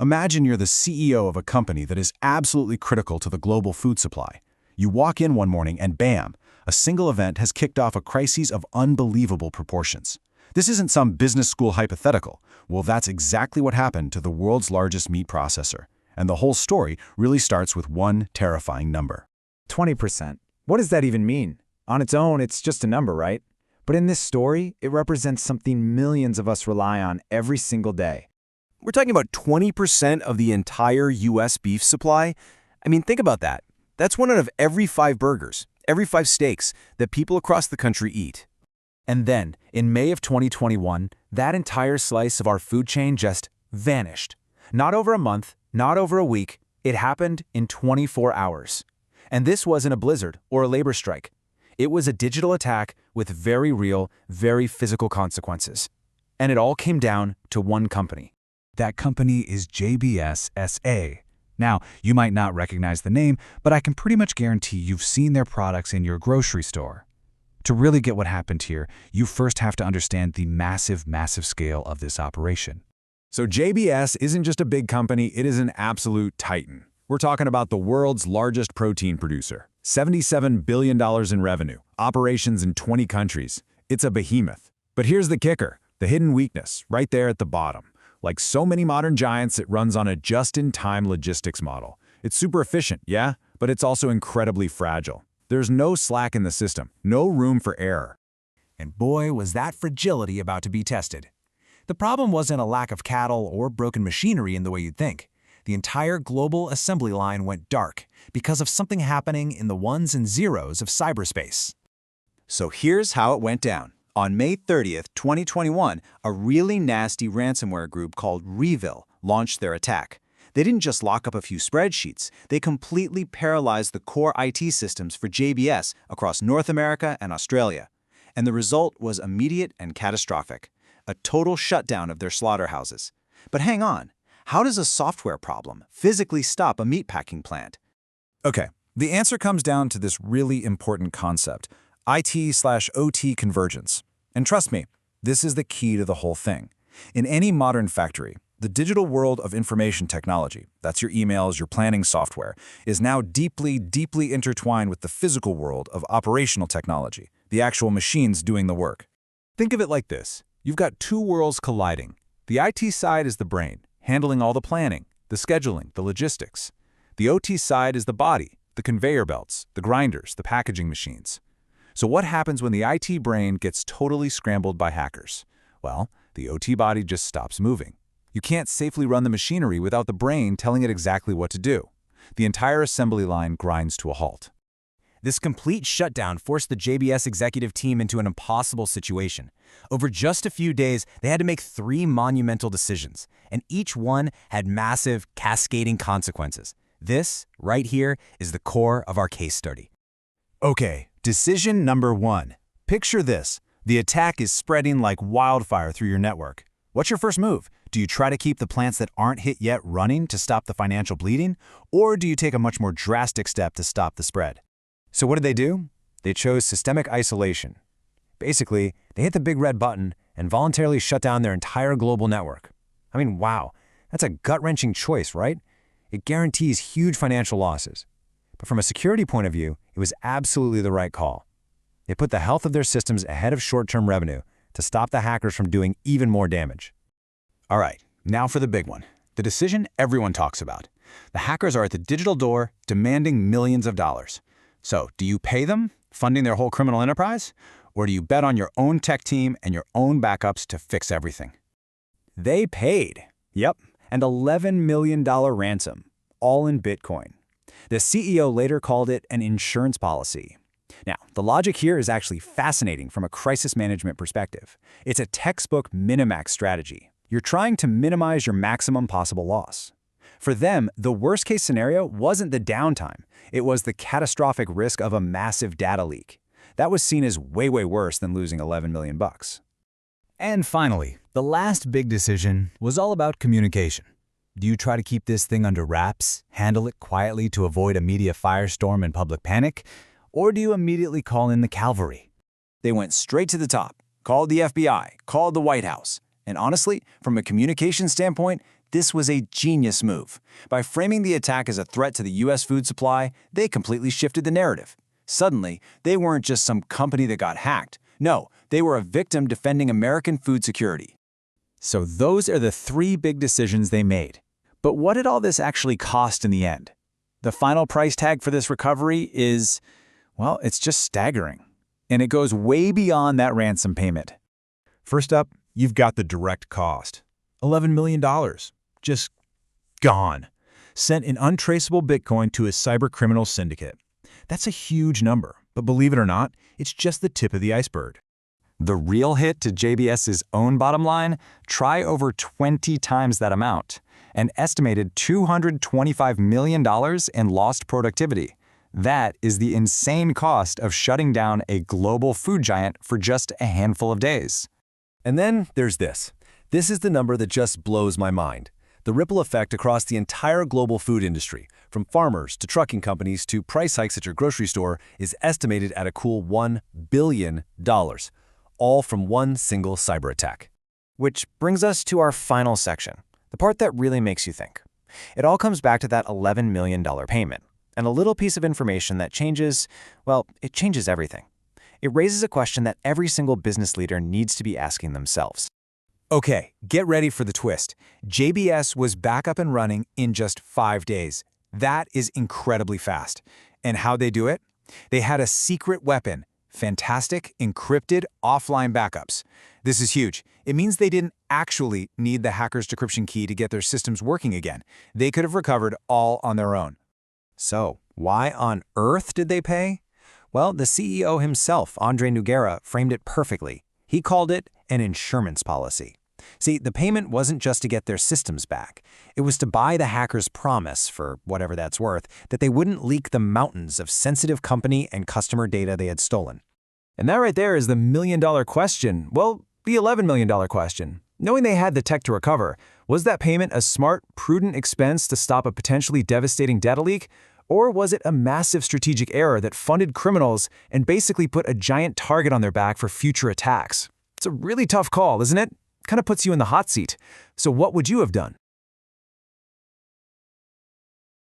Imagine you're the CEO of a company that is absolutely critical to the global food supply. You walk in one morning and bam, a single event has kicked off a crisis of unbelievable proportions. This isn't some business school hypothetical. Well, that's exactly what happened to the world's largest meat processor. And the whole story really starts with one terrifying number. 20%. What does that even mean? On its own, it's just a number, right? But in this story, it represents something millions of us rely on every single day. We're talking about 20% of the entire U.S. beef supply. I mean, think about that. That's 1 out of every 5 burgers, every 5 steaks that people across the country eat. And then, in May of 2021, that entire slice of our food chain just vanished. Not over a month, not over a week, it happened in 24 hours. And this wasn't a blizzard or a labor strike. It was a digital attack with very real, very physical consequences. And it all came down to one company. That company is JBS S.A. Now, you might not recognize the name, but I can pretty much guarantee you've seen their products in your grocery store. To really get what happened here, you first have to understand the massive, massive scale of this operation. So JBS isn't just a big company, it is an absolute titan. We're talking about the world's largest protein producer. $77 billion in revenue, operations in 20 countries. It's a behemoth. But here's the kicker, the hidden weakness, right there at the bottom. Like so many modern giants, it runs on a just-in-time logistics model. It's super efficient, yeah, but it's also incredibly fragile. There's no slack in the system, no room for error. And boy, was that fragility about to be tested. The problem wasn't a lack of cattle or broken machinery in the way you'd think. The entire global assembly line went dark because of something happening in the ones and zeros of cyberspace. So here's how it went down. On May 30th, 2021, a really nasty ransomware group called REvil launched their attack. They didn't just lock up a few spreadsheets, they completely paralyzed the core IT systems for JBS across North America and Australia. And the result was immediate and catastrophic. A total shutdown of their slaughterhouses. But hang on, how does a software problem physically stop a meatpacking plant? Okay, the answer comes down to this really important concept, IT/OT convergence. And trust me, this is the key to the whole thing. In any modern factory, the digital world of information technology, that's your emails, your planning software, is now deeply, deeply intertwined with the physical world of operational technology, the actual machines doing the work. Think of it like this. You've got 2 worlds colliding. The IT side is the brain, handling all the planning, the scheduling, the logistics. The OT side is the body, the conveyor belts, the grinders, the packaging machines. So what happens when the IT brain gets totally scrambled by hackers? Well, the OT body just stops moving. You can't safely run the machinery without the brain telling it exactly what to do. The entire assembly line grinds to a halt. This complete shutdown forced the JBS executive team into an impossible situation. Over just a few days, they had to make 3 monumental decisions, and each one had massive, cascading consequences. This, right here, is the core of our case study. Okay, decision number 1. Picture this. The attack is spreading like wildfire through your network. What's your first move? Do you try to keep the plants that aren't hit yet running to stop the financial bleeding? Or do you take a much more drastic step to stop the spread? So what did they do? They chose systemic isolation. Basically, they hit the big red button and voluntarily shut down their entire global network. I mean, wow, that's a gut-wrenching choice, right? It guarantees huge financial losses. But from a security point of view, it was absolutely the right call. They put the health of their systems ahead of short-term revenue to stop the hackers from doing even more damage. All right, now for the big one. The decision everyone talks about. The hackers are at the digital door demanding millions of dollars. So, do you pay them, funding their whole criminal enterprise? Or do you bet on your own tech team and your own backups to fix everything? They paid. Yep, an $11 million ransom, all in Bitcoin. The CEO later called it an insurance policy. Now, the logic here is actually fascinating from a crisis management perspective. It's a textbook minimax strategy. You're trying to minimize your maximum possible loss. For them, the worst-case scenario wasn't the downtime. It was the catastrophic risk of a massive data leak. That was seen as way, way worse than losing $11 million. And finally, the last big decision was all about communication. Do you try to keep this thing under wraps, handle it quietly to avoid a media firestorm and public panic, or do you immediately call in the cavalry? They went straight to the top, called the FBI, called the White House. And honestly, from a communication standpoint, This was a genius move. By framing the attack as a threat to the U.S. food supply, they completely shifted the narrative. Suddenly, they weren't just some company that got hacked. No, they were a victim defending American food security. So those are the 3 big decisions they made. But what did all this actually cost in the end? The final price tag for this recovery is, well, it's just staggering. And it goes way beyond that ransom payment. First up, you've got the direct cost. $11 million. Just gone. Sent in untraceable Bitcoin to a cybercriminal syndicate. That's a huge number, but believe it or not, it's just the tip of the iceberg. The real hit to JBS's own bottom line? Try over 20 times that amount. An estimated $225 million in lost productivity. That is the insane cost of shutting down a global food giant for just a handful of days. And then there's this. This is the number that just blows my mind. The ripple effect across the entire global food industry, from farmers to trucking companies to price hikes at your grocery store, is estimated at a cool $1 billion, all from one single cyber attack. Which brings us to our final section, the part that really makes you think. It all comes back to that $11 million payment, and a little piece of information that changes, well, it changes everything. It raises a question that every single business leader needs to be asking themselves. Okay, get ready for the twist. JBS was back up and running in just 5 days. That is incredibly fast. And how'd they do it? They had a secret weapon. Fantastic, encrypted, offline backups. This is huge. It means they didn't actually need the hacker's decryption key to get their systems working again. They could have recovered all on their own. So, why on earth did they pay? Well, the CEO himself, Andre Nogueira, framed it perfectly. He called it an insurance policy. See, the payment wasn't just to get their systems back. It was to buy the hackers' promise, for whatever that's worth, that they wouldn't leak the mountains of sensitive company and customer data they had stolen. And that right there is the million-dollar question. Well, the $11 million question. Knowing they had the tech to recover, was that payment a smart, prudent expense to stop a potentially devastating data leak? Or was it a massive strategic error that funded criminals and basically put a giant target on their back for future attacks? It's a really tough call, isn't it? Kind of puts you in the hot seat. So what would you have done?